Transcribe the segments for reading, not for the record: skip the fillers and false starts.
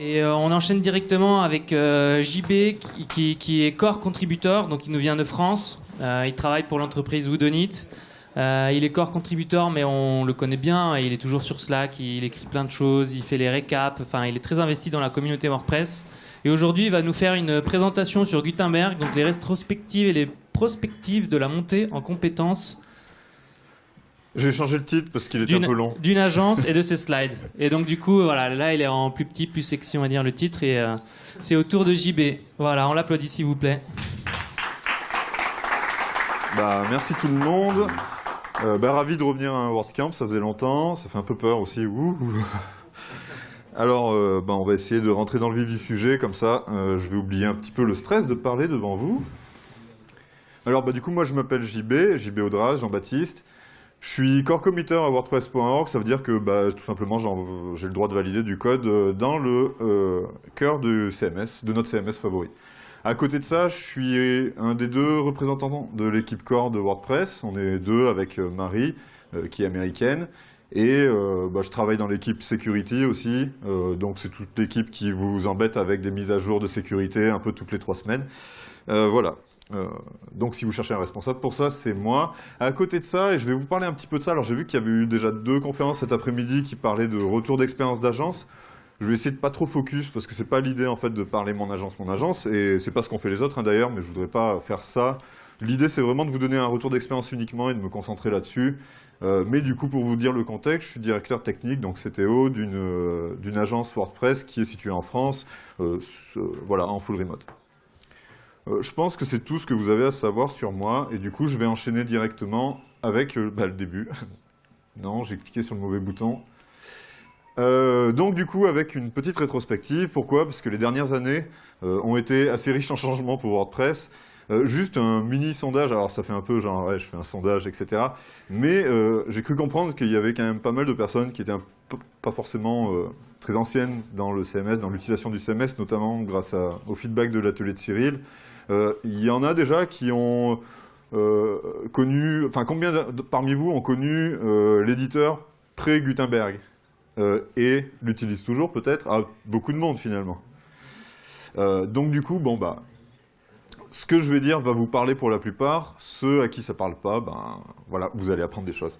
Et on enchaîne directement avec JB qui est core contributeur, donc il nous vient de France. Il travaille pour l'entreprise Woodonit. Il est core contributeur, mais on le connaît bien. Il est toujours sur Slack, il écrit plein de choses, il fait les récaps. Enfin, il est très investi dans la communauté WordPress. Et aujourd'hui, il va nous faire une présentation sur Gutenberg, donc les rétrospectives et les prospectives de la montée en compétences. J'ai changé le titre parce qu'il était un peu long. D'une agence et de ses slides. Et donc du coup, voilà, là il est en plus petit, plus sexy, on va dire, le titre. Et c'est au tour de JB. Voilà, on l'applaudit s'il vous plaît. Merci tout le monde. Ravi de revenir à un WordCamp, ça faisait longtemps. Ça fait un peu peur aussi. Alors, on va essayer de rentrer dans le vif du sujet, comme ça je vais oublier un petit peu le stress de parler devant vous. Alors, du coup, moi je m'appelle JB Audras, Jean-Baptiste. Je suis core committer à WordPress.org, ça veut dire que tout simplement j'ai le droit de valider du code dans le cœur du CMS, de notre CMS favori. À côté de ça, je suis un des deux représentants de l'équipe core de WordPress. On est deux avec Marie, qui est américaine. Et je travaille dans l'équipe Security aussi. Donc c'est toute l'équipe qui vous embête avec des mises à jour de sécurité un peu toutes les 3 semaines. Voilà. Donc si vous cherchez un responsable pour ça, c'est moi. À côté de ça, et je vais vous parler un petit peu de ça, alors j'ai vu qu'il y avait eu déjà 2 conférences cet après-midi qui parlaient de retour d'expérience d'agence. Je vais essayer de pas trop focus, parce que c'est pas l'idée en fait de parler mon agence, et c'est pas ce qu'ont fait les autres d'ailleurs, mais je voudrais pas faire ça. L'idée c'est vraiment de vous donner un retour d'expérience uniquement et de me concentrer là-dessus. Mais du coup, pour vous dire le contexte, je suis directeur technique, donc CTO, d'une agence WordPress qui est située en France, voilà, en full remote. Je pense que c'est tout ce que vous avez à savoir sur moi, et du coup, je vais enchaîner directement avec le début. Non, j'ai cliqué sur le mauvais bouton. Donc du coup, avec une petite rétrospective. Pourquoi? Parce que les dernières années ont été assez riches en changements pour WordPress. Juste un mini sondage, alors ça fait un peu genre, ouais, je fais un sondage, etc. Mais j'ai cru comprendre qu'il y avait quand même pas mal de personnes qui étaient pas forcément très anciennes dans le CMS, dans l'utilisation du CMS, notamment grâce au feedback de l'atelier de Cyril. Il y en a déjà qui ont connu, enfin combien parmi vous ont connu l'éditeur pré-Gutenberg et l'utilisent toujours peut-être? Beaucoup de monde finalement. Donc du coup, ce que je vais dire va vous parler pour la plupart. Ceux à qui ça ne parle pas, voilà, vous allez apprendre des choses.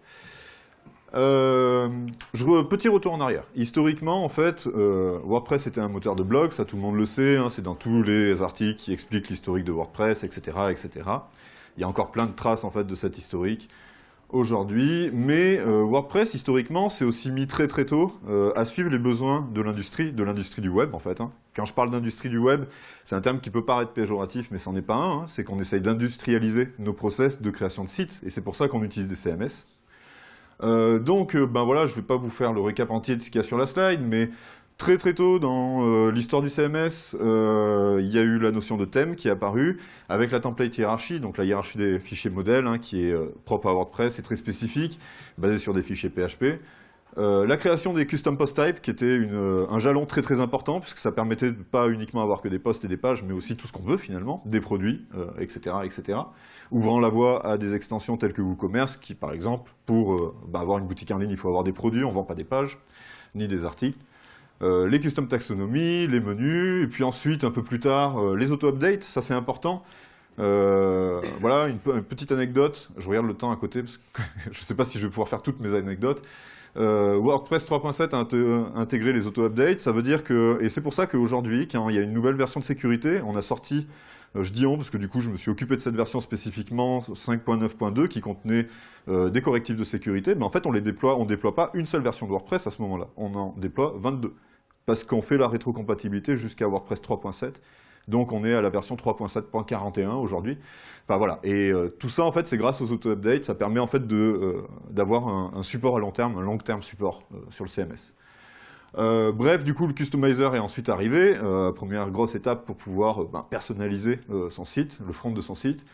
Petit retour en arrière. Historiquement, en fait, WordPress était un moteur de blog, ça tout le monde le sait, hein, c'est dans tous les articles qui expliquent l'historique de WordPress, etc., etc. Il y a encore plein de traces en fait de cet historique aujourd'hui, mais WordPress, historiquement, s'est aussi mis très très tôt à suivre les besoins de l'industrie du web, en fait. Hein. Quand je parle d'industrie du web, c'est un terme qui peut paraître péjoratif, mais c'en est pas un. Hein. C'est qu'on essaye d'industrialiser nos process de création de sites, et c'est pour ça qu'on utilise des CMS. Donc, voilà, je ne vais pas vous faire le récap entier de ce qu'il y a sur la slide, mais très très tôt dans l'histoire du CMS, il y a eu la notion de thème qui est apparue avec la template hiérarchie, donc la hiérarchie des fichiers modèles, hein, qui est propre à WordPress et très spécifique, basée sur des fichiers PHP. La création des custom post types, qui était un jalon très très important, puisque ça permettait de pas uniquement avoir que des posts et des pages, mais aussi tout ce qu'on veut finalement, des produits, etc., etc. Ouvrant la voie à des extensions telles que WooCommerce, qui par exemple, pour avoir une boutique en ligne, il faut avoir des produits, on ne vend pas des pages, ni des articles. Les custom taxonomies, les menus, et puis ensuite, un peu plus tard, les auto-updates, ça c'est important. Voilà, une petite anecdote, je regarde le temps à côté, parce que je ne sais pas si je vais pouvoir faire toutes mes anecdotes. WordPress 3.7 a intégré les auto-updates, ça veut dire que, et c'est pour ça qu'aujourd'hui, quand il y a une nouvelle version de sécurité, on a sorti, je dis on, parce que du coup je me suis occupé de cette version spécifiquement 5.9.2 qui contenait des correctifs de sécurité, mais en fait on déploie pas une seule version de WordPress à ce moment-là, on en déploie 22, parce qu'on fait la rétrocompatibilité jusqu'à WordPress 3.7. Donc on est à la version 3.7.41 aujourd'hui. Enfin voilà, et tout ça en fait c'est grâce aux auto-updates, ça permet en fait d'avoir un support à long terme, un long-term support sur le CMS. Bref, du coup le customizer est ensuite arrivé, première grosse étape pour pouvoir personnaliser son site, le front de son site.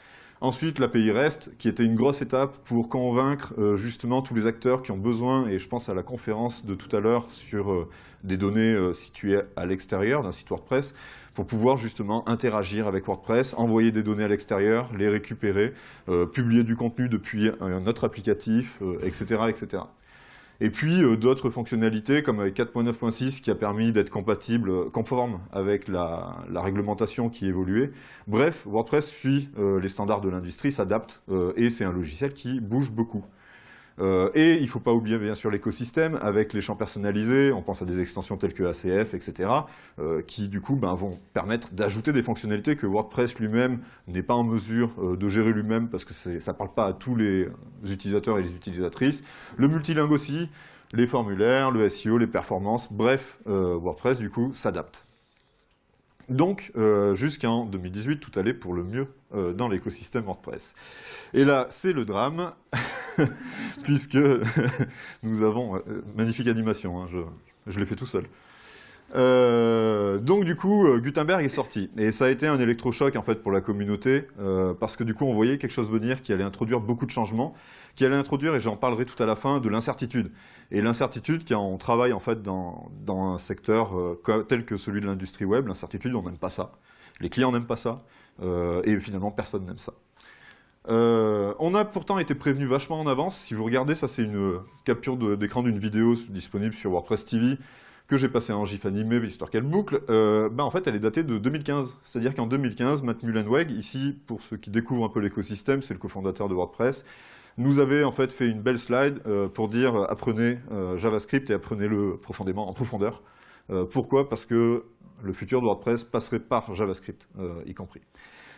Ensuite l'API REST, qui était une grosse étape pour convaincre justement tous les acteurs qui ont besoin, et je pense à la conférence de tout à l'heure sur des données situées à l'extérieur d'un site WordPress, pour pouvoir justement interagir avec WordPress, envoyer des données à l'extérieur, les récupérer, publier du contenu depuis un autre applicatif, etc., etc. Et puis d'autres fonctionnalités comme avec 4.9.6 qui a permis d'être compatible, conforme avec la réglementation qui évoluait. Bref, WordPress suit les standards de l'industrie, s'adapte et c'est un logiciel qui bouge beaucoup. Et il ne faut pas oublier bien sûr l'écosystème avec les champs personnalisés, on pense à des extensions telles que ACF, etc., qui du coup vont permettre d'ajouter des fonctionnalités que WordPress lui-même n'est pas en mesure de gérer lui-même parce que ça ne parle pas à tous les utilisateurs et les utilisatrices. Le multilingue aussi, les formulaires, le SEO, les performances, bref, WordPress du coup s'adapte. Donc, jusqu'en 2018, tout allait pour le mieux dans l'écosystème WordPress. Et là, c'est le drame, puisque nous avons... magnifique animation, hein, je l'ai fait tout seul. Donc du coup, Gutenberg est sorti. Et ça a été un électrochoc en fait pour la communauté, parce que du coup on voyait quelque chose venir qui allait introduire beaucoup de changements, qui allait introduire, et j'en parlerai tout à la fin, de l'incertitude. Et l'incertitude, quand on travaille en fait dans un secteur tel que celui de l'industrie web, l'incertitude, on n'aime pas ça. Les clients n'aiment pas ça, et finalement personne n'aime ça. On a pourtant été prévenu vachement en avance. Si vous regardez, ça c'est une capture d'écran d'une vidéo disponible sur WordPress TV, que j'ai passé en GIF animé, histoire qu'elle boucle, en fait, elle est datée de 2015. C'est-à-dire qu'en 2015, Matt Mullenweg, ici, pour ceux qui découvrent un peu l'écosystème, c'est le cofondateur de WordPress, nous avait en fait une belle slide pour dire apprenez JavaScript et apprenez-le profondément, en profondeur. Pourquoi? Parce que le futur de WordPress passerait par JavaScript, y compris.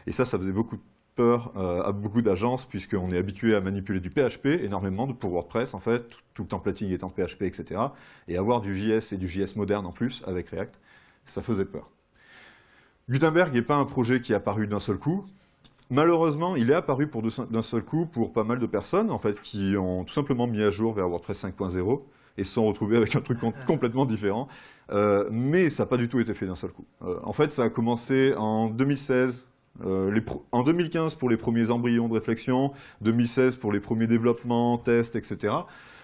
Et ça faisait beaucoup de peur à beaucoup d'agences, puisqu'on est habitué à manipuler du PHP énormément pour WordPress, en fait, tout le templating étant PHP, etc. Et avoir du JS et du JS moderne en plus, avec React, ça faisait peur. Gutenberg n'est pas un projet qui est apparu d'un seul coup. Malheureusement, il est apparu d'un seul coup pour pas mal de personnes, en fait, qui ont tout simplement mis à jour vers WordPress 5.0 et se sont retrouvés avec un truc complètement différent. Mais ça n'a pas du tout été fait d'un seul coup. En fait, ça a commencé en 2016, en 2015 pour les premiers embryons de réflexion, 2016 pour les premiers développements, tests, etc.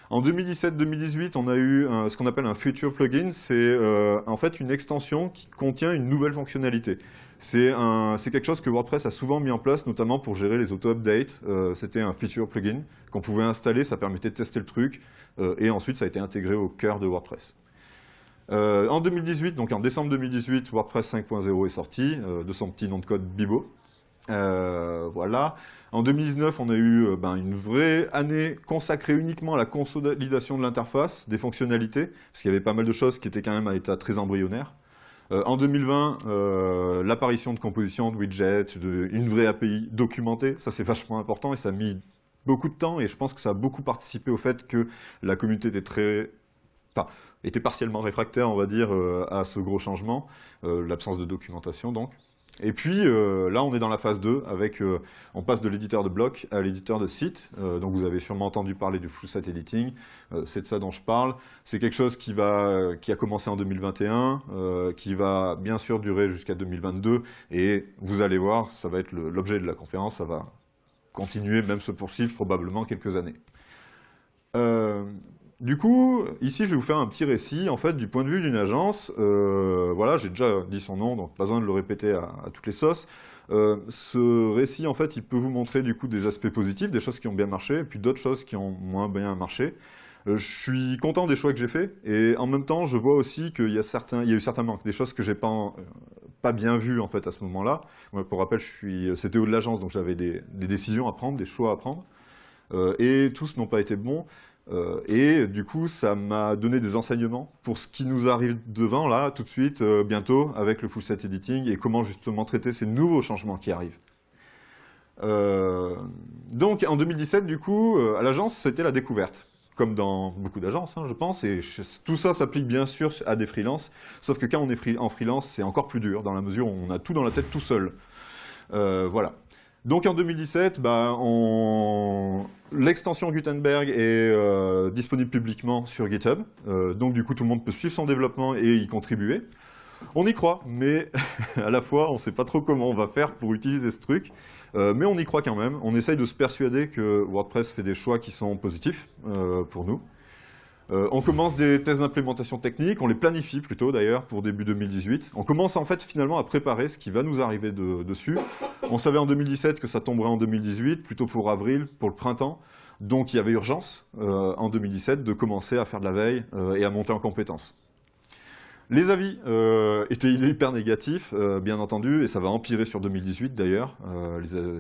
En 2017-2018, on a eu ce qu'on appelle un feature plugin. C'est en fait une extension qui contient une nouvelle fonctionnalité. C'est quelque chose que WordPress a souvent mis en place, notamment pour gérer les auto-updates. C'était un feature plugin qu'on pouvait installer, ça permettait de tester le truc, et ensuite ça a été intégré au cœur de WordPress. En 2018, donc en décembre 2018, WordPress 5.0 est sorti, de son petit nom de code Bibo. Voilà. En 2019, on a eu une vraie année consacrée uniquement à la consolidation de l'interface, des fonctionnalités, parce qu'il y avait pas mal de choses qui étaient quand même à l'état très embryonnaire. En 2020, l'apparition de compositions, de widgets, une vraie API documentée, ça c'est vachement important et ça a mis beaucoup de temps et je pense que ça a beaucoup participé au fait que la communauté était partiellement réfractaire, on va dire, à ce gros changement, l'absence de documentation donc. Et puis là, on est dans la phase 2, avec, on passe de l'éditeur de bloc à l'éditeur de site. Donc vous avez sûrement entendu parler du full site editing, c'est de ça dont je parle. C'est quelque chose qui a commencé en 2021, qui va bien sûr durer jusqu'à 2022, et vous allez voir, ça va être l'objet de la conférence, ça va continuer, même se poursuivre probablement quelques années. Du coup, ici, je vais vous faire un petit récit, en fait, du point de vue d'une agence. Voilà, j'ai déjà dit son nom, donc pas besoin de le répéter à toutes les sauces. Ce récit, en fait, il peut vous montrer, du coup, des aspects positifs, des choses qui ont bien marché, et puis d'autres choses qui ont moins bien marché. Je suis content des choix que j'ai faits, et en même temps, je vois aussi qu'il y a eu certains manques, des choses que j'ai pas bien vues, en fait, à ce moment-là. Pour rappel, c'était CTO de l'agence, donc j'avais des décisions à prendre, des choix à prendre, et tous n'ont pas été bons. Et du coup, ça m'a donné des enseignements pour ce qui nous arrive devant, là, tout de suite, bientôt, avec le full site editing, et comment justement traiter ces nouveaux changements qui arrivent. Donc, en 2017, du coup, à l'agence, c'était la découverte, comme dans beaucoup d'agences, hein, je pense, et tout ça s'applique bien sûr à des freelances, sauf que quand on est en freelance, c'est encore plus dur, dans la mesure où on a tout dans la tête tout seul. Voilà. Donc en 2017, l'extension Gutenberg est disponible publiquement sur GitHub. Donc du coup, tout le monde peut suivre son développement et y contribuer. On y croit, mais à la fois, on ne sait pas trop comment on va faire pour utiliser ce truc. Mais on y croit quand même. On essaye de se persuader que WordPress fait des choix qui sont positifs pour nous. On commence des tests d'implémentation technique, on les planifie plutôt d'ailleurs pour début 2018. On commence en fait finalement à préparer ce qui va nous arriver dessus. On savait en 2017 que ça tomberait en 2018, plutôt pour avril, pour le printemps. Donc il y avait urgence, en 2017, de commencer à faire de la veille et à monter en compétences. Les avis étaient hyper négatifs, bien entendu, et ça va empirer sur 2018 d'ailleurs.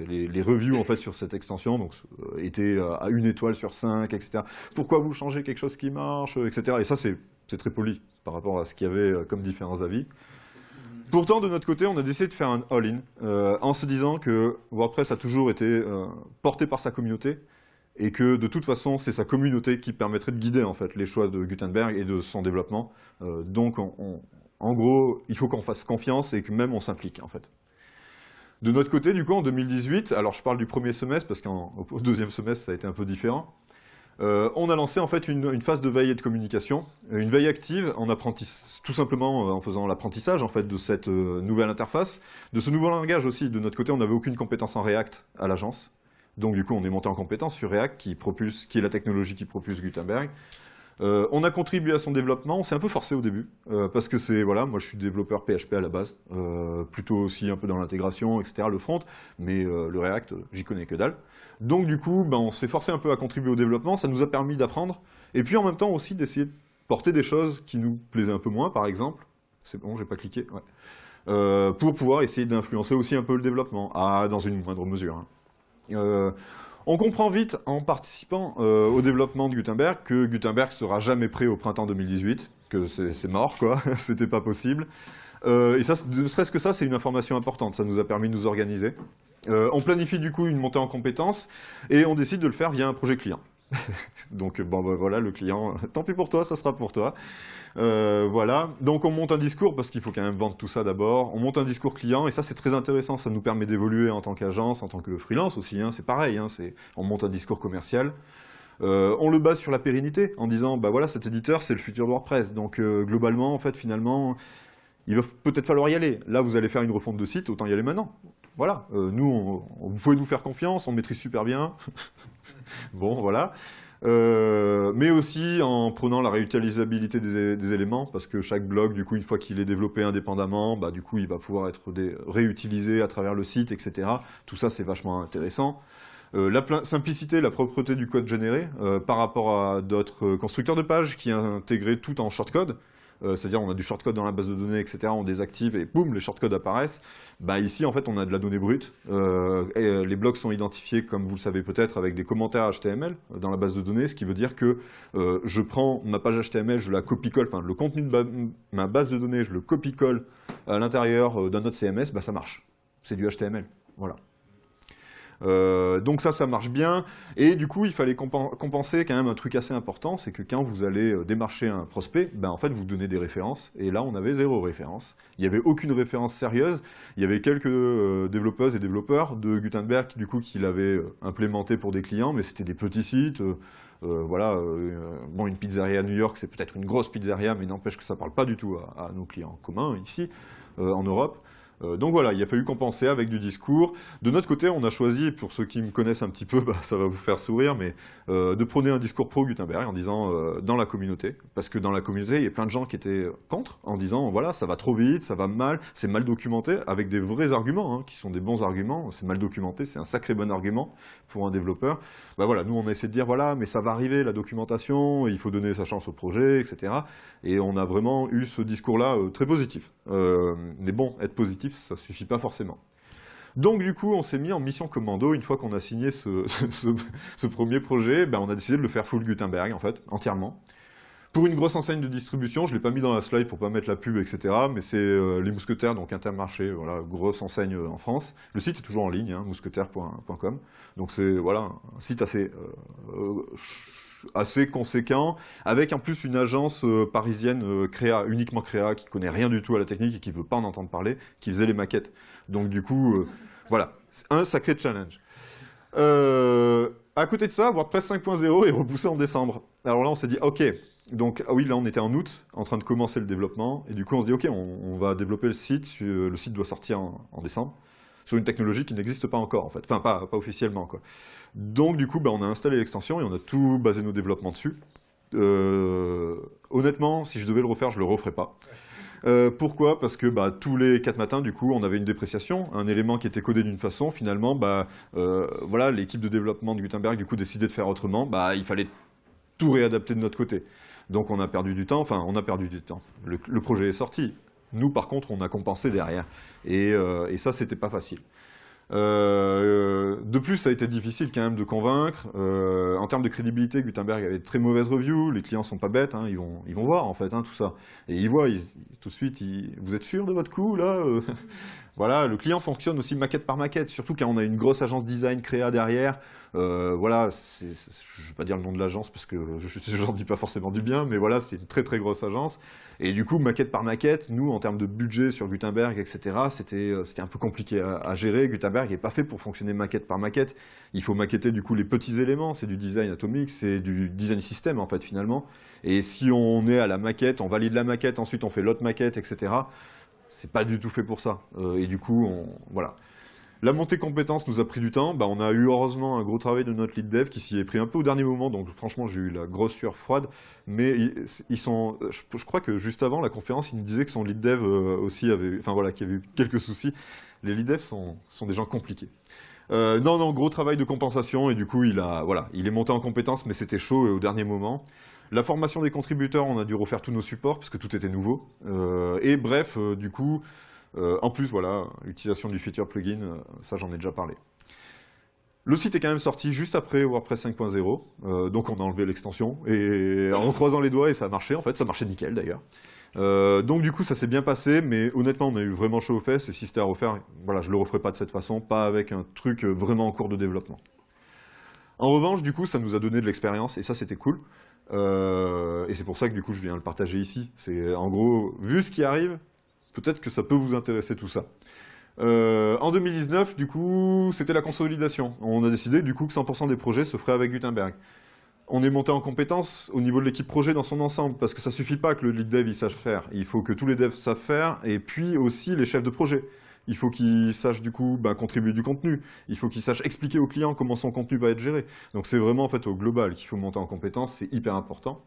Les reviews en fait, sur cette extension donc, étaient à 1 étoile sur 5, etc. Pourquoi vous changez quelque chose qui marche, etc. Et ça, c'est très poli par rapport à ce qu'il y avait comme différents avis. Pourtant, de notre côté, on a décidé de faire un all-in, en se disant que WordPress a toujours été porté par sa communauté, et que de toute façon, c'est sa communauté qui permettrait de guider en fait, les choix de Gutenberg et de son développement. Donc, en gros, il faut qu'on fasse confiance et que même on s'implique en fait. De notre côté, du coup, en 2018, alors je parle du premier semestre parce qu'au deuxième semestre, ça a été un peu différent. On a lancé en fait une phase de veille et de communication, une veille active en tout simplement en faisant l'apprentissage en fait, de cette nouvelle interface, de ce nouveau langage aussi. De notre côté, on n'avait aucune compétence en React à l'agence. Donc du coup, on est monté en compétence sur React, qui est la technologie qui propulse Gutenberg. On a contribué à son développement, on s'est un peu forcé au début, parce que moi je suis développeur PHP à la base, plutôt aussi un peu dans l'intégration, etc., le front, mais le React, j'y connais que dalle. Donc du coup, on s'est forcé un peu à contribuer au développement, ça nous a permis d'apprendre, et puis en même temps aussi d'essayer de porter des choses qui nous plaisaient un peu moins, par exemple. C'est bon, j'ai pas cliqué, ouais. Pour pouvoir essayer d'influencer aussi un peu le développement, dans une moindre mesure. Hein. On comprend vite en participant au développement de Gutenberg que Gutenberg sera jamais prêt au printemps 2018, que c'est mort quoi, c'était pas possible. Et ça, ne serait-ce que ça, c'est une information importante, ça nous a permis de nous organiser. On planifie du coup une montée en compétences et on décide de le faire via un projet client. Donc voilà, le client, tant pis pour toi, ça sera pour toi. Voilà, donc on monte un discours, parce qu'il faut quand même vendre tout ça d'abord, on monte un discours client, et ça c'est très intéressant, ça nous permet d'évoluer en tant qu'agence, en tant que freelance aussi, hein, c'est pareil, hein, on monte un discours commercial. On le base sur la pérennité, en disant, voilà, cet éditeur c'est le futur de WordPress, donc globalement, en fait, finalement, il va peut-être falloir y aller. Là, vous allez faire une refonte de site, autant y aller maintenant. Voilà, nous, vous pouvez nous faire confiance, on maîtrise super bien. Bon, voilà. Mais aussi en prenant la réutilisabilité des éléments, parce que chaque blog, du coup, une fois qu'il est développé indépendamment, du coup, il va pouvoir être réutilisé à travers le site, etc. Tout ça, c'est vachement intéressant. La simplicité, la propreté du code généré, par rapport à d'autres constructeurs de pages qui intégraient tout en shortcode. C'est-à-dire on a du shortcode dans la base de données, etc., on désactive et boum, les shortcodes apparaissent. Ici, en fait, on a de la donnée brute. Et les blocs sont identifiés, comme vous le savez peut-être, avec des commentaires HTML dans la base de données, ce qui veut dire que je prends ma page HTML, je la copie-colle, enfin le contenu de ma base de données, je le copie-colle à l'intérieur d'un autre CMS, ça marche. C'est du HTML, voilà. Donc ça marche bien, et du coup il fallait compenser quand même un truc assez important, c'est que quand vous allez démarcher un prospect, en fait vous donnez des références, et là on avait 0 référence, il n'y avait aucune référence sérieuse, il y avait quelques développeuses et développeurs de Gutenberg qui l'avaient implémenté pour des clients, mais c'était des petits sites, voilà, une pizzeria à New York c'est peut-être une grosse pizzeria, mais n'empêche que ça ne parle pas du tout à nos clients communs ici, en Europe. Donc voilà, il a fallu compenser avec du discours. De notre côté, on a choisi, pour ceux qui me connaissent un petit peu, ça va vous faire sourire, mais de prôner un discours pro-Gutenberg en disant dans la communauté, parce que dans la communauté, il y a plein de gens qui étaient contre, en disant voilà, ça va trop vite, ça va mal, c'est mal documenté, avec des vrais arguments, qui sont des bons arguments, c'est mal documenté, c'est un sacré bon argument pour un développeur. Voilà, nous on a essayé de dire voilà, mais ça va arriver, la documentation, il faut donner sa chance au projet, etc. Et on a vraiment eu ce discours-là très positif. Mais bon, être positif, ça ne suffit pas forcément. Donc du coup, on s'est mis en mission commando, une fois qu'on a signé ce premier projet, on a décidé de le faire full Gutenberg, en fait, entièrement. Pour une grosse enseigne de distribution, je ne l'ai pas mis dans la slide pour ne pas mettre la pub, etc. Mais c'est les Mousquetaires, donc Intermarché, voilà, grosse enseigne en France. Le site est toujours en ligne, mousquetaires.com. Donc c'est voilà, un site assez conséquent, avec en plus une agence parisienne uniquement créa, qui connaît rien du tout à la technique et qui ne veut pas en entendre parler, qui faisait les maquettes. Donc du coup, voilà, c'est un sacré challenge. À côté de ça, WordPress 5.0 est repoussé en décembre. Alors là, on s'est dit, ok, donc oui, là on était en août, en train de commencer le développement, et du coup on se dit, ok, on va développer le site doit sortir en décembre, sur une technologie qui n'existe pas encore, en fait, enfin pas officiellement, quoi. Donc du coup, on a installé l'extension et on a tout basé nos développements dessus. Honnêtement, si je devais le refaire, je le referais pas. Pourquoi? Parce que tous les 4 matins, du coup, on avait une dépréciation, un élément qui était codé d'une façon. Finalement, voilà, l'équipe de développement de Gutenberg, du coup, décidait de faire autrement. Il fallait tout réadapter de notre côté. Donc on a perdu du temps, enfin on a perdu du temps. Le projet est sorti. Nous par contre on a compensé derrière. Et ça c'était pas facile. De plus, ça a été difficile quand même de convaincre. En termes de crédibilité, Gutenberg avait de très mauvaises reviews. Les clients sont pas bêtes, hein, ils vont voir en fait tout ça. Et ils voient tout de suite, vous êtes sûr de votre coup là? Voilà, le client fonctionne aussi maquette par maquette, surtout quand on a une grosse agence design créa derrière. Voilà, je ne vais pas dire le nom de l'agence parce que je n'en dis pas forcément du bien, mais voilà, c'est une très très grosse agence. Et du coup, maquette par maquette, nous, en termes de budget sur Gutenberg, etc., c'était un peu compliqué à gérer. Gutenberg n'est pas fait pour fonctionner maquette par maquette. Il faut maqueter du coup les petits éléments, c'est du design atomique, c'est du design system en fait finalement. Et si on est à la maquette, on valide la maquette, ensuite on fait l'autre maquette, etc., c'est pas du tout fait pour ça. Et du coup, voilà. La montée compétences nous a pris du temps. On a eu heureusement un gros travail de notre lead dev qui s'y est pris un peu au dernier moment. Donc franchement, j'ai eu la grosse sueur froide. Mais ils sont, je crois que juste avant la conférence, il me disait que son lead dev aussi avait, enfin voilà, qu'il y avait eu quelques soucis. Les lead devs sont des gens compliqués. Non, gros travail de compensation et du coup, il est monté en compétences, mais c'était chaud au dernier moment. La formation des contributeurs, on a dû refaire tous nos supports parce que tout était nouveau. Et bref, du coup, en plus, voilà, l'utilisation du feature plugin, ça j'en ai déjà parlé. Le site est quand même sorti juste après WordPress 5.0, donc on a enlevé l'extension, et en croisant les doigts, et ça a marché, en fait, ça marchait nickel d'ailleurs. Donc du coup, ça s'est bien passé, mais honnêtement, on a eu vraiment chaud aux fesses, et si c'était à refaire, voilà, je le referai pas de cette façon, pas avec un truc vraiment en cours de développement. En revanche, du coup, ça nous a donné de l'expérience, et ça, c'était cool. Et c'est pour ça que du coup, je viens le partager ici. C'est en gros, vu ce qui arrive, peut-être que ça peut vous intéresser tout ça. En 2019, du coup, c'était la consolidation. On a décidé du coup que 100% des projets se feraient avec Gutenberg. On est monté en compétence au niveau de l'équipe projet dans son ensemble, parce que ça suffit pas que le lead dev il sache faire. Il faut que tous les devs savent faire, et puis aussi les chefs de projet. Il faut qu'ils sachent du coup contribuer du contenu. Il faut qu'ils sachent expliquer au client comment son contenu va être géré. Donc c'est vraiment en fait au global qu'il faut monter en compétence, c'est hyper important.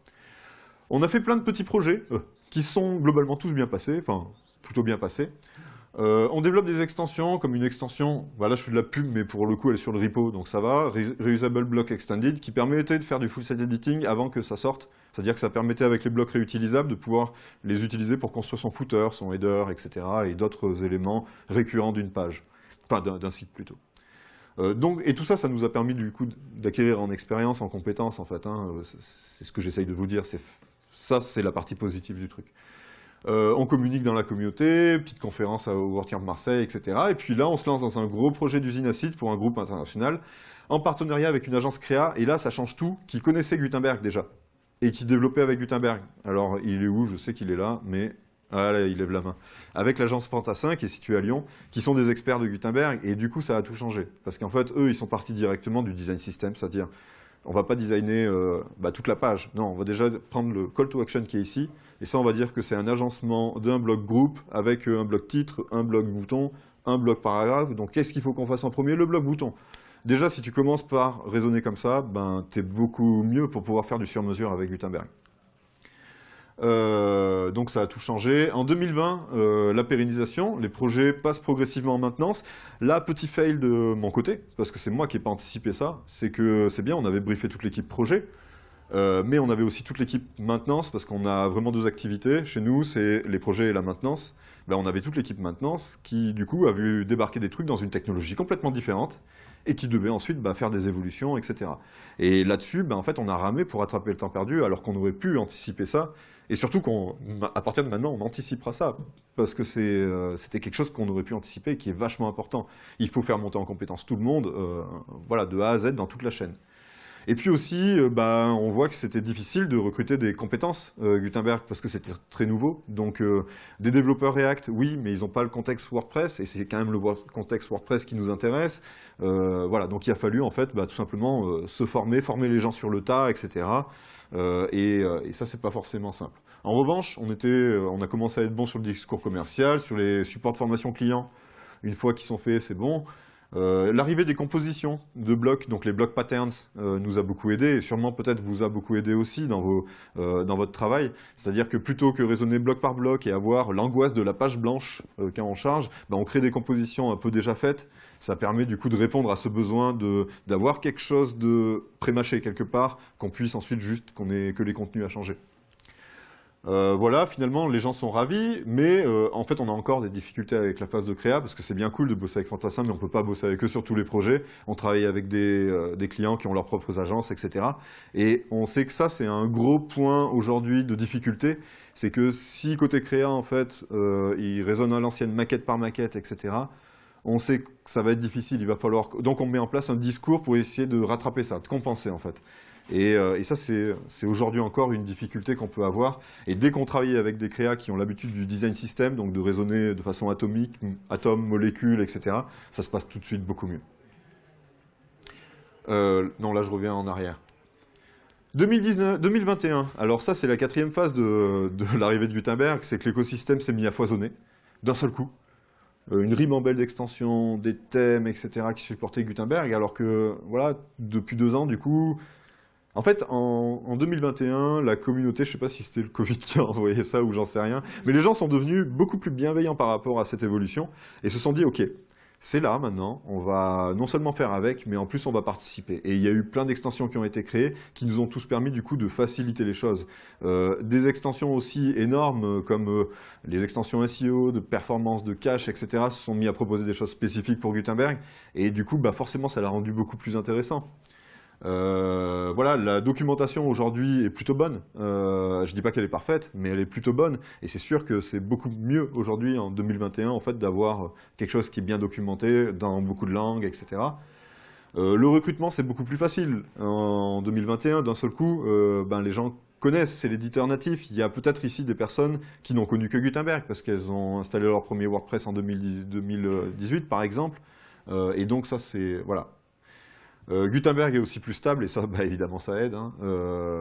On a fait plein de petits projets qui sont globalement tous bien passés, enfin plutôt bien passés. On développe des extensions, comme une extension, voilà, je fais de la pub, mais pour le coup, elle est sur le repo, donc ça va, Reusable Block Extended, qui permettait de faire du full site editing avant que ça sorte, c'est-à-dire que ça permettait avec les blocs réutilisables de pouvoir les utiliser pour construire son footer, son header, etc., et d'autres éléments récurrents d'une page, enfin d'un site plutôt. Et tout ça, ça nous a permis du coup d'acquérir en expérience, en compétences, en fait, hein, c'est ce que j'essaye de vous dire, ça c'est la partie positive du truc. On communique dans la communauté, petite conférence au World Camp Marseille, etc. Et puis là, on se lance dans un gros projet d'usine acide pour un groupe international, en partenariat avec une agence créa, et là, ça change tout, qui connaissait Gutenberg déjà, et qui développait avec Gutenberg. Alors, il est où? Je sais qu'il est là, mais... Ah là, il lève la main. Avec l'agence Fantassin, qui est située à Lyon, qui sont des experts de Gutenberg, et du coup, ça a tout changé. Parce qu'en fait, eux, ils sont partis directement du design system, c'est-à-dire... On ne va pas designer toute la page. Non, on va déjà prendre le call to action qui est ici. Et ça, on va dire que c'est un agencement d'un bloc groupe avec un bloc titre, un bloc bouton, un bloc paragraphe. Donc, qu'est-ce qu'il faut qu'on fasse en premier? Le bloc bouton. Déjà, si tu commences par raisonner comme ça, tu es beaucoup mieux pour pouvoir faire du sur-mesure avec Gutenberg. Donc ça a tout changé. En 2020, la pérennisation, les projets passent progressivement en maintenance. Là, petit fail de mon côté, parce que c'est moi qui n'ai pas anticipé ça, c'est que c'est bien, on avait briefé toute l'équipe projet, mais on avait aussi toute l'équipe maintenance, parce qu'on a vraiment deux activités. Chez nous, c'est les projets et la maintenance. On avait toute l'équipe maintenance qui, du coup, a vu débarquer des trucs dans une technologie complètement différente, et qui devait ensuite faire des évolutions, etc. Et là-dessus, en fait, on a ramé pour rattraper le temps perdu, alors qu'on aurait pu anticiper ça. Et surtout qu'à partir de maintenant, on anticipera ça, parce que c'était quelque chose qu'on aurait pu anticiper et qui est vachement important. Il faut faire monter en compétence tout le monde, voilà, de A à Z dans toute la chaîne. Et puis aussi, on voit que c'était difficile de recruter des compétences Gutenberg, parce que c'était très nouveau. Donc, des développeurs React, oui, mais ils n'ont pas le contexte WordPress, et c'est quand même le contexte WordPress qui nous intéresse. Voilà, donc il a fallu, en fait, tout simplement se former les gens sur le tas, etc. Et ça, c'est pas forcément simple. En revanche, on a commencé à être bon sur le discours commercial, sur les supports de formation client. Une fois qu'ils sont faits, c'est bon. L'arrivée des compositions de blocs, donc les block patterns, nous a beaucoup aidé, et sûrement peut-être vous a beaucoup aidé aussi dans votre travail. C'est-à-dire que plutôt que raisonner bloc par bloc et avoir l'angoisse de la page blanche quand on charge, ben on crée des compositions un peu déjà faites. Ça permet du coup de répondre à ce besoin d'avoir quelque chose de pré-mâché quelque part, qu'on puisse ensuite juste qu'on ait que les contenus à changer. Voilà, finalement, les gens sont ravis, mais en fait, on a encore des difficultés avec la phase de créa, parce que c'est bien cool de bosser avec Fantassin, mais on ne peut pas bosser avec eux sur tous les projets. On travaille avec des clients qui ont leurs propres agences, etc. Et on sait que ça, c'est un gros point aujourd'hui de difficulté. C'est que si côté créa, en fait, il raisonne à l'ancienne maquette par maquette, etc., on sait que ça va être difficile. Il va falloir... Donc, on met en place un discours pour essayer de rattraper ça, de compenser, en fait. Et ça, c'est aujourd'hui encore une difficulté qu'on peut avoir. Et dès qu'on travaille avec des créas qui ont l'habitude du design system, donc de raisonner de façon atomique, atomes, molécules, etc., ça se passe tout de suite beaucoup mieux. Non, là, je reviens en arrière. 2021, alors ça, c'est la 4e phase de l'arrivée de Gutenberg, c'est que l'écosystème s'est mis à foisonner d'un seul coup. Une ribambelle d'extensions, des thèmes, etc., qui supportaient Gutenberg, alors que, voilà, depuis 2 ans, du coup... En fait, en 2021, la communauté, je ne sais pas si c'était le Covid qui a envoyé ça ou j'en sais rien, mais les gens sont devenus beaucoup plus bienveillants par rapport à cette évolution et se sont dit, ok, c'est là maintenant, on va non seulement faire avec, mais en plus on va participer. Et il y a eu plein d'extensions qui ont été créées, qui nous ont tous permis du coup de faciliter les choses. Des extensions aussi énormes comme les extensions SEO, de performance, de cache, etc. se sont mis à proposer des choses spécifiques pour Gutenberg et du coup, bah, forcément, ça l'a rendu beaucoup plus intéressant. Voilà, la documentation aujourd'hui est plutôt bonne. Je ne dis pas qu'elle est parfaite, mais elle est plutôt bonne. Et c'est sûr que c'est beaucoup mieux aujourd'hui, en 2021, en fait, d'avoir quelque chose qui est bien documenté dans beaucoup de langues, etc. Le recrutement, c'est beaucoup plus facile. En 2021, d'un seul coup, ben, les gens connaissent, c'est l'éditeur natif. Il y a peut-être ici des personnes qui n'ont connu que Gutenberg, parce qu'elles ont installé leur premier WordPress en 2018, par exemple. Et donc ça, c'est... Voilà. Gutenberg est aussi plus stable, et ça, bah, évidemment, ça aide. Hein.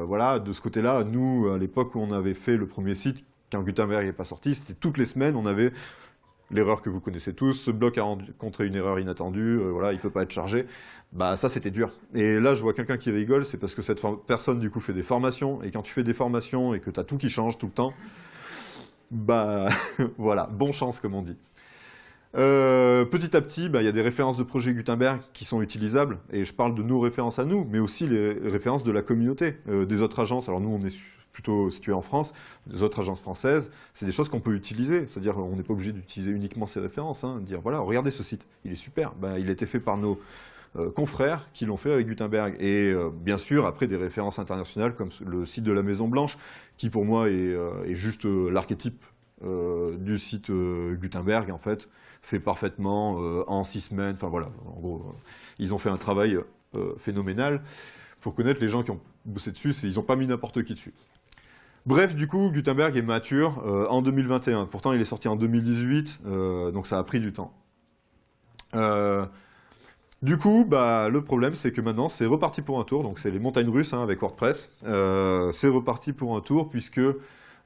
Voilà, de ce côté-là, nous, à l'époque où on avait fait le premier site, quand Gutenberg n'est pas sorti, c'était toutes les semaines, on avait l'erreur que vous connaissez tous, ce bloc a rencontré une erreur inattendue, voilà, il ne peut pas être chargé. Bah, ça, c'était dur. Et là, je vois quelqu'un qui rigole, c'est parce que cette personne, du coup, fait des formations, et quand tu fais des formations et que tu as tout qui change tout le temps, bah, voilà, bonne chance, comme on dit. Petit à petit, bah, y a des références de projet Gutenberg qui sont utilisables, et je parle de nos références à nous, mais aussi les références de la communauté, des autres agences. Alors nous, on est plutôt situé en France, les autres agences françaises, c'est des choses qu'on peut utiliser, c'est-à-dire on n'est pas obligé d'utiliser uniquement ces références, hein, dire voilà, regardez ce site, il est super, bah, il a été fait par nos confrères qui l'ont fait avec Gutenberg, et bien sûr, après des références internationales comme le site de la Maison Blanche, qui pour moi est juste l'archétype du site Gutenberg, en fait, fait parfaitement en 6 semaines. Enfin voilà, en gros, ils ont fait un travail phénoménal. Pour connaître les gens qui ont bossé dessus, ils n'ont pas mis n'importe qui dessus. Bref, du coup, Gutenberg est mature en 2021. Pourtant, il est sorti en 2018, donc ça a pris du temps. Du coup, bah, le problème, c'est que maintenant, c'est reparti pour un tour. Donc, c'est les montagnes russes hein, avec WordPress. C'est reparti pour un tour puisque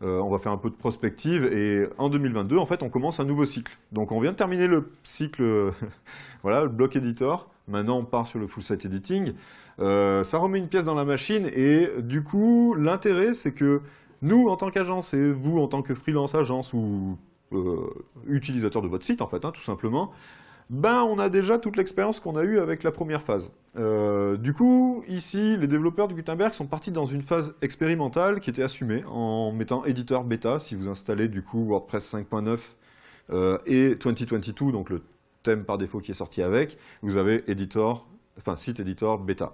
on va faire un peu de prospective. Et en 2022, en fait, on commence un nouveau cycle. Donc, on vient de terminer le cycle, voilà, le block editor. Maintenant, on part sur le full site editing. Ça remet une pièce dans la machine. Et du coup, l'intérêt, c'est que nous, en tant qu'agence, et vous, en tant que freelance agence ou utilisateur de votre site, en fait, hein, tout simplement, ben, on a déjà toute l'expérience qu'on a eue avec la première phase. Du coup, ici, les développeurs de Gutenberg sont partis dans une phase expérimentale qui était assumée en mettant éditeur bêta, si vous installez du coup WordPress 5.9 et 2022, donc le thème par défaut qui est sorti avec, vous avez editor, enfin site editor bêta.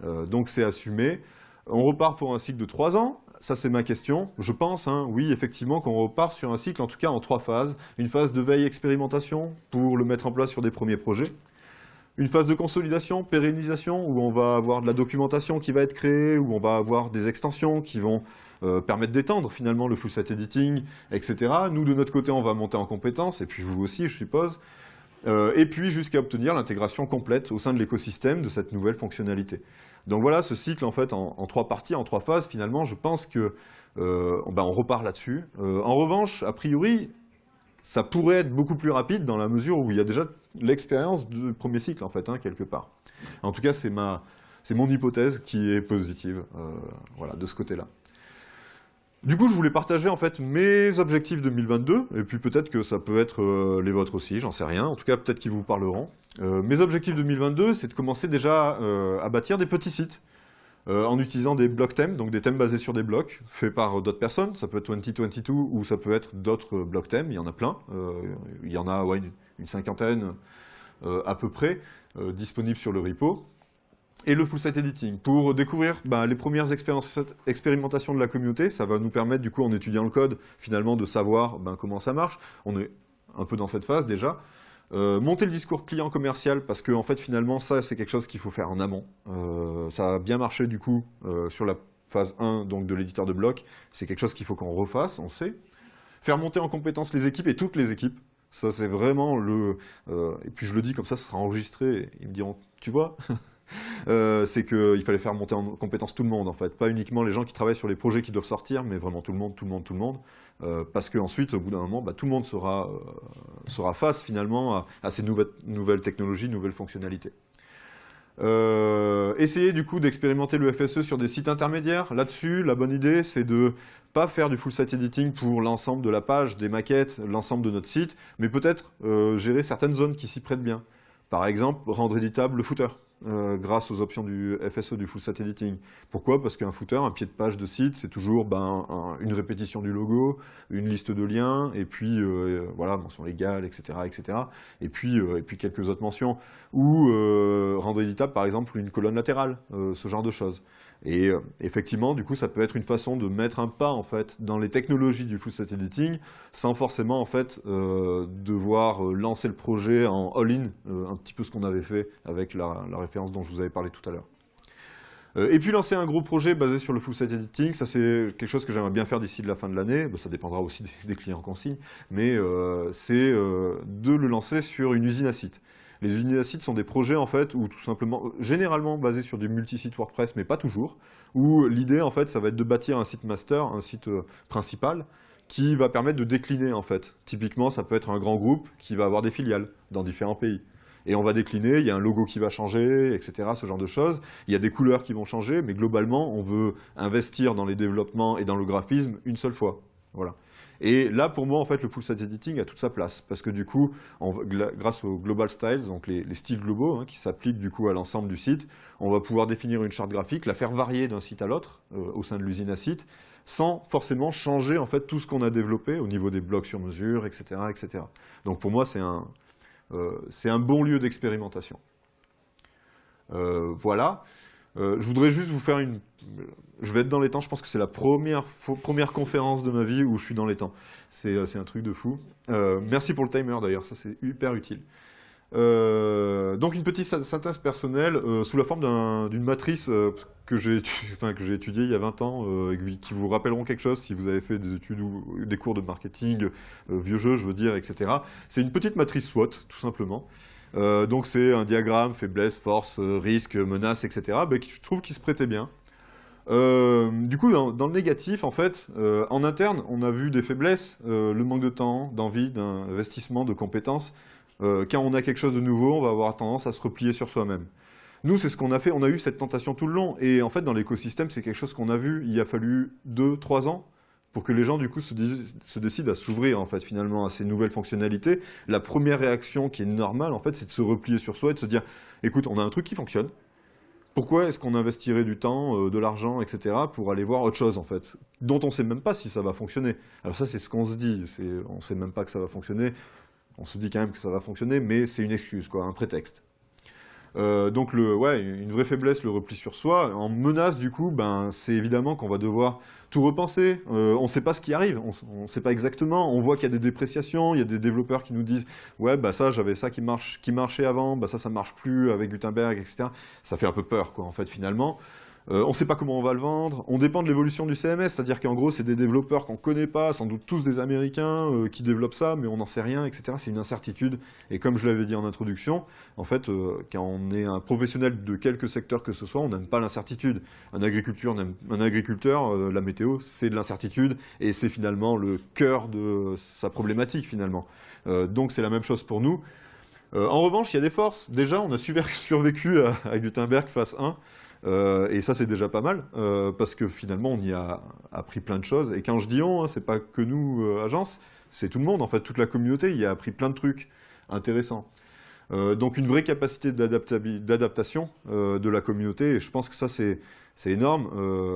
Donc c'est assumé. On repart pour un cycle de 3 ans. Ça, c'est ma question. Je pense, hein, oui, effectivement, qu'on repart sur un cycle, en tout cas en 3 phases. Une phase de veille expérimentation pour le mettre en place sur des premiers projets. Une phase de consolidation, pérennisation, où on va avoir de la documentation qui va être créée, où on va avoir des extensions qui vont permettre d'étendre finalement le full site editing, etc. Nous, de notre côté, on va monter en compétences, et puis vous aussi, je suppose. Et puis jusqu'à obtenir l'intégration complète au sein de l'écosystème de cette nouvelle fonctionnalité. Donc voilà, ce cycle en fait en 3 parties, en 3 phases, finalement, je pense que on repart là-dessus. En revanche, a priori, ça pourrait être beaucoup plus rapide dans la mesure où il y a déjà l'expérience du premier cycle, en fait, hein, quelque part. En tout cas, c'est mon hypothèse qui est positive, voilà, de ce côté-là. Du coup, je voulais partager en fait mes objectifs 2022, et puis peut-être que ça peut être les vôtres aussi, j'en sais rien. En tout cas, peut-être qu'ils vous parleront. Mes objectifs 2022, c'est de commencer déjà à bâtir des petits sites en utilisant des blocs thèmes, donc des thèmes basés sur des blocs faits par d'autres personnes. Ça peut être 2022 ou ça peut être d'autres blocs thèmes. Il y en a plein. Il y en a ouais, une cinquantaine à peu près disponibles sur le repo. Et le full site editing, pour découvrir les premières expérimentations de la communauté. Ça va nous permettre, du coup, en étudiant le code, finalement, de savoir comment ça marche. On est un peu dans cette phase, déjà. Monter le discours client commercial, parce que, en fait, finalement, ça, c'est quelque chose qu'il faut faire en amont. Ça a bien marché, du coup, sur la phase 1 donc, de l'éditeur de blocs. C'est quelque chose qu'il faut qu'on refasse, on sait. Faire monter en compétence les équipes, et toutes les équipes. Ça, c'est vraiment le... et puis, je le dis comme ça sera enregistré. Ils me diront, tu vois c'est qu'il fallait faire monter en compétence tout le monde, en fait. Pas uniquement les gens qui travaillent sur les projets qui doivent sortir, mais vraiment tout le monde. Parce qu'ensuite, au bout d'un moment, tout le monde sera face, finalement, à ces nouvelles technologies, nouvelles fonctionnalités. Essayer, du coup, d'expérimenter le FSE sur des sites intermédiaires. Là-dessus, la bonne idée, c'est de pas faire du full site editing pour l'ensemble de la page, des maquettes, l'ensemble de notre site, mais peut-être gérer certaines zones qui s'y prêtent bien. Par exemple, rendre éditable le footer. Grâce aux options du FSE, du full site editing. Pourquoi? Parce qu'un footer, un pied de page de site, c'est toujours une répétition du logo, une liste de liens, et puis voilà, mention légale, etc., etc. Et puis quelques autres mentions. Ou rendre éditable, par exemple, une colonne latérale, ce genre de choses. Et effectivement, du coup, ça peut être une façon de mettre un pas, en fait, dans les technologies du full site editing, sans forcément, en fait, devoir lancer le projet en all-in, un petit peu ce qu'on avait fait avec la référence dont je vous avais parlé tout à l'heure. Et puis lancer un gros projet basé sur le full site editing, ça c'est quelque chose que j'aimerais bien faire d'ici la fin de l'année, ça dépendra aussi des clients qu'on signe, mais c'est de le lancer sur une usine à sites. Les usines à sites sont des projets en fait, où tout simplement, généralement basés sur des multi-sites WordPress, mais pas toujours, où l'idée en fait, ça va être de bâtir un site master, un site principal, qui va permettre de décliner en fait. Typiquement, ça peut être un grand groupe qui va avoir des filiales dans différents pays. Et on va décliner, il y a un logo qui va changer, etc., ce genre de choses. Il y a des couleurs qui vont changer, mais globalement, on veut investir dans les développements et dans le graphisme une seule fois. Voilà. Et là, pour moi, en fait, le full site editing a toute sa place, parce que du coup, grâce aux global styles, donc les styles globaux qui s'appliquent du coup à l'ensemble du site, on va pouvoir définir une charte graphique, la faire varier d'un site à l'autre au sein de l'usine à site, sans forcément changer en fait tout ce qu'on a développé au niveau des blocs sur mesure, etc., etc. Donc pour moi, c'est un bon lieu d'expérimentation. Voilà. Je voudrais juste vous faire une... Je vais être dans les temps, je pense que c'est la première conférence de ma vie où je suis dans les temps. C'est un truc de fou. Merci pour le timer d'ailleurs, ça c'est hyper utile. Donc une petite synthèse personnelle sous la forme d'une matrice que j'ai étudiée il y a 20 ans, qui vous rappelleront quelque chose si vous avez fait des études ou des cours de marketing, vieux jeu je veux dire, etc. C'est une petite matrice SWOT, tout simplement. Donc c'est un diagramme, faiblesse, force, risque, menace, etc. Qui je trouve qui se prêtait bien. Du coup, dans le négatif, en fait, en interne, on a vu des faiblesses, le manque de temps, d'envie, d'investissement, de compétences. Quand on a quelque chose de nouveau, on va avoir tendance à se replier sur soi-même. Nous, c'est ce qu'on a fait, on a eu cette tentation tout le long, et en fait, dans l'écosystème, c'est quelque chose qu'on a vu, il a fallu 2-3 ans pour que les gens, du coup, se décident à s'ouvrir, en fait, finalement, à ces nouvelles fonctionnalités. La première réaction qui est normale, en fait, c'est de se replier sur soi et de se dire, écoute, on a un truc qui fonctionne, pourquoi est-ce qu'on investirait du temps, de l'argent, etc., pour aller voir autre chose, en fait, dont on ne sait même pas si ça va fonctionner. Alors ça, c'est ce qu'on se dit, on ne sait même pas que ça va fonctionner, on se dit quand même que ça va fonctionner, mais c'est une excuse, quoi, un prétexte. Donc, une vraie faiblesse, le repli sur soi. En menace, du coup, c'est évidemment qu'on va devoir tout repenser. On ne sait pas ce qui arrive, on ne sait pas exactement. On voit qu'il y a des dépréciations, il y a des développeurs qui nous disent « Ouais, ça, j'avais ça qui marchait avant, ça marche plus avec Gutenberg, etc. » Ça fait un peu peur, quoi, en fait, finalement. On ne sait pas comment on va le vendre, on dépend de l'évolution du CMS, c'est-à-dire qu'en gros, c'est des développeurs qu'on ne connaît pas, sans doute tous des Américains qui développent ça, mais on n'en sait rien, etc. C'est une incertitude. Et comme je l'avais dit en introduction, en fait, quand on est un professionnel de quelque secteur que ce soit, on n'aime pas l'incertitude. Un agriculteur, la météo, c'est de l'incertitude, et c'est finalement le cœur de sa problématique, finalement. Donc c'est la même chose pour nous. En revanche, il y a des forces. Déjà, on a survécu à Gutenberg phase 1. Et ça, c'est déjà pas mal, parce que finalement, on y a appris plein de choses. Et quand je dis on, c'est pas que nous, agence, c'est tout le monde, en fait, toute la communauté y a appris plein de trucs intéressants. Donc une vraie capacité d'adaptation de la communauté, et je pense que ça, c'est énorme.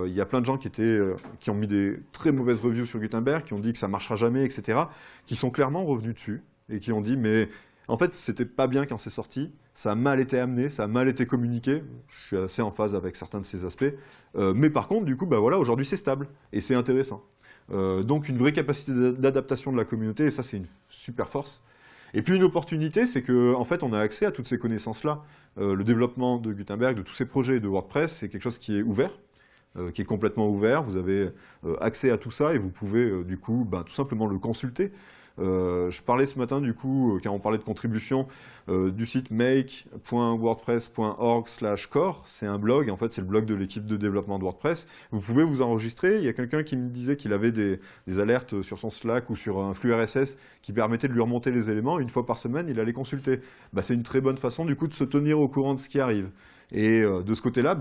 Il y a plein de gens qui ont mis des très mauvaises reviews sur Gutenberg, qui ont dit que ça marchera jamais, etc., qui sont clairement revenus dessus, et qui ont dit, mais en fait, c'était pas bien quand c'est sorti, ça a mal été amené, ça a mal été communiqué. Je suis assez en phase avec certains de ces aspects. Mais par contre, du coup, bah voilà, aujourd'hui, c'est stable et c'est intéressant. Donc, une vraie capacité d'adaptation de la communauté, et ça, c'est une super force. Et puis, une opportunité, c'est qu'en fait, on a accès à toutes ces connaissances-là. Le développement de Gutenberg, de tous ces projets de WordPress, c'est quelque chose qui est ouvert, qui est complètement ouvert. Vous avez accès à tout ça et vous pouvez, du coup, tout simplement le consulter. Je parlais ce matin, du coup, quand on parlait de contribution, du site make.wordpress.org/core. C'est un blog, en fait, c'est le blog de l'équipe de développement de WordPress. Vous pouvez vous enregistrer. Il y a quelqu'un qui me disait qu'il avait des alertes sur son Slack ou sur un flux RSS qui permettait de lui remonter les éléments. Une fois par semaine, il allait consulter. C'est une très bonne façon, du coup, de se tenir au courant de ce qui arrive. Et de ce côté-là,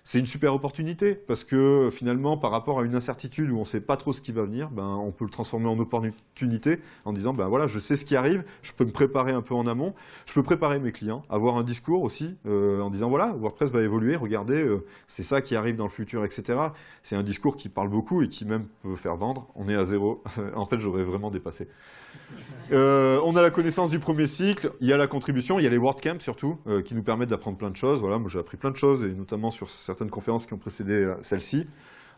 c'est une super opportunité, parce que finalement, par rapport à une incertitude où on ne sait pas trop ce qui va venir, on peut le transformer en opportunité en disant, voilà, je sais ce qui arrive, je peux me préparer un peu en amont, je peux préparer mes clients, avoir un discours aussi, en disant, voilà, WordPress va évoluer, regardez, c'est ça qui arrive dans le futur, etc. C'est un discours qui parle beaucoup et qui même peut faire vendre. On est à 0. En fait, j'aurais vraiment dépassé. On a la connaissance du premier cycle, il y a la contribution, il y a les WordCamps surtout, qui nous permettent d'apprendre plein de choses. Voilà, moi j'ai appris plein de choses, et notamment sur certaines conférences qui ont précédé celle-ci.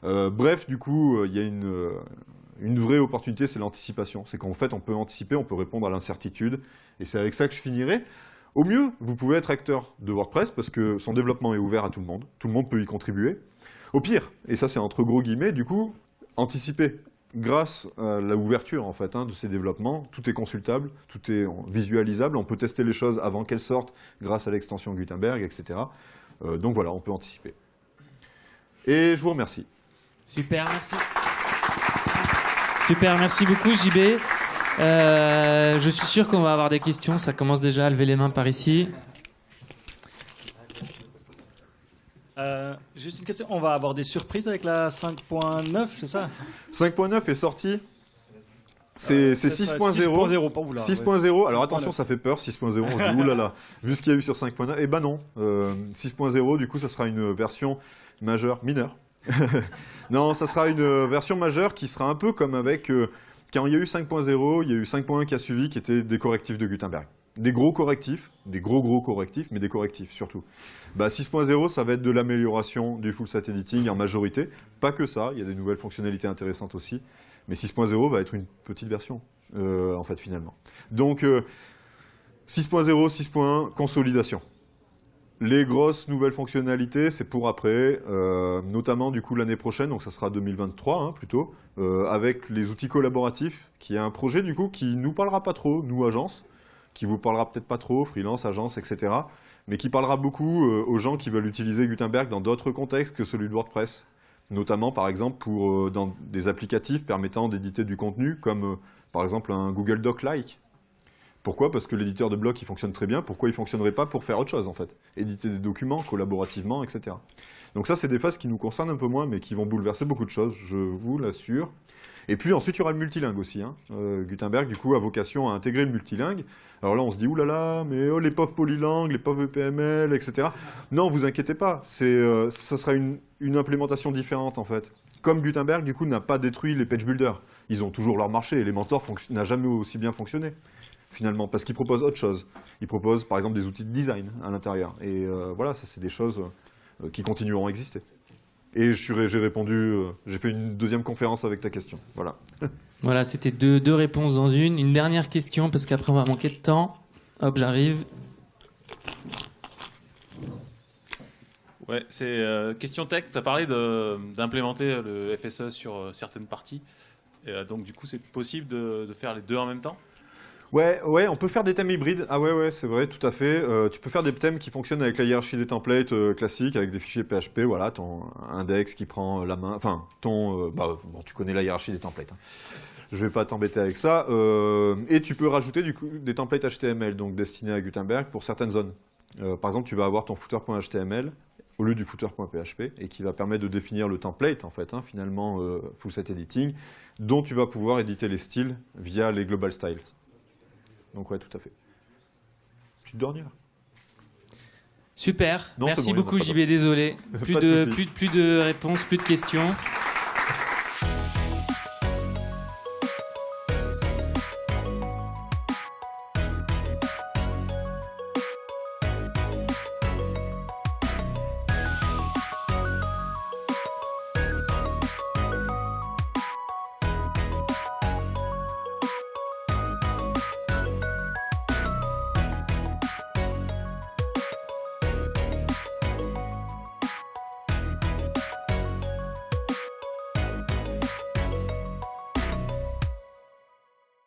Bref, du coup, il y a une vraie opportunité, c'est l'anticipation. C'est qu'en fait, on peut anticiper, on peut répondre à l'incertitude, et c'est avec ça que je finirai. Au mieux, vous pouvez être acteur de WordPress, parce que son développement est ouvert à tout le monde peut y contribuer. Au pire, et ça c'est entre gros guillemets, du coup, anticiper. Grâce à l'ouverture en fait, de ces développements, tout est consultable, tout est visualisable, on peut tester les choses avant qu'elles sortent grâce à l'extension Gutenberg, etc. Donc voilà, on peut anticiper. Et je vous remercie. Super, merci. Super, merci beaucoup JB. Je suis sûr qu'on va avoir des questions, ça commence déjà à lever les mains par ici. Juste une question, on va avoir des surprises avec la 5.9, c'est ça? 5.9 est sorti. C'est 6.0. pour vous là. 6.0, alors attention, ça fait peur, 6.0, on se dit oulala, vu ce qu'il y a eu sur 5.9, eh ben non. 6.0, du coup, ça sera une version mineure. Non, ça sera une version majeure qui sera un peu comme avec, quand il y a eu 5.0, il y a eu 5.1 qui a suivi, qui étaient des correctifs de Gutenberg. Des gros correctifs, des gros correctifs, mais des correctifs surtout. 6.0, ça va être de l'amélioration du full site editing en majorité. Pas que ça, il y a des nouvelles fonctionnalités intéressantes aussi. Mais 6.0 va être une petite version, en fait, finalement. Donc, 6.0, 6.1, consolidation. Les grosses nouvelles fonctionnalités, c'est pour après, notamment du coup l'année prochaine, donc ça sera 2023 plutôt, avec les outils collaboratifs, qui est un projet du coup qui nous parlera pas trop, nous agence, qui vous parlera peut-être pas trop, freelance, agence, etc., mais qui parlera beaucoup aux gens qui veulent utiliser Gutenberg dans d'autres contextes que celui de WordPress, notamment par exemple pour dans des applicatifs permettant d'éditer du contenu, comme par exemple un Google Doc-like. Pourquoi? Parce que l'éditeur de blocs il fonctionne très bien, pourquoi il ne fonctionnerait pas pour faire autre chose en fait? Éditer des documents collaborativement, etc. Donc ça c'est des phases qui nous concernent un peu moins, mais qui vont bouleverser beaucoup de choses, je vous l'assure. Et puis ensuite, il y aura le multilingue aussi. Gutenberg, du coup, a vocation à intégrer le multilingue. Alors là, on se dit, oulala, mais oh, les pauvres polylangues, les pauvres EPML, etc. Non, vous inquiétez pas, ça sera une implémentation différente, en fait. Comme Gutenberg, du coup, n'a pas détruit les page builders. Ils ont toujours leur marché. Elementor n'a jamais aussi bien fonctionné, finalement, parce qu'ils proposent autre chose. Ils proposent, par exemple, des outils de design à l'intérieur. Et voilà, ça, c'est des choses qui continueront à exister. Et j'ai répondu, j'ai fait une deuxième conférence avec ta question. Voilà. Voilà, c'était deux réponses dans une. Une dernière question, parce qu'après on va manquer de temps. Hop, j'arrive. Ouais, c'est question tech. Tu as parlé d'implémenter le FSE sur certaines parties. Et, donc, du coup, c'est possible de faire les deux en même temps? Ouais, on peut faire des thèmes hybrides. Ah ouais, c'est vrai, tout à fait. Tu peux faire des thèmes qui fonctionnent avec la hiérarchie des templates classiques, avec des fichiers PHP, voilà, ton index qui prend la main, enfin, bon, tu connais la hiérarchie des templates, hein. Je vais pas t'embêter avec ça. Et tu peux rajouter du coup des templates HTML, donc destinés à Gutenberg pour certaines zones. Par exemple, tu vas avoir ton footer.html au lieu du footer.php et qui va permettre de définir le template, en fait, hein, finalement, full site editing, dont tu vas pouvoir éditer les styles via les global styles. Donc ouais, tout à fait. Petite dernière. Super, Non, merci c'est bon, beaucoup il y en a pas JB, désolé. Pas de souci. Plus de réponses, plus de questions.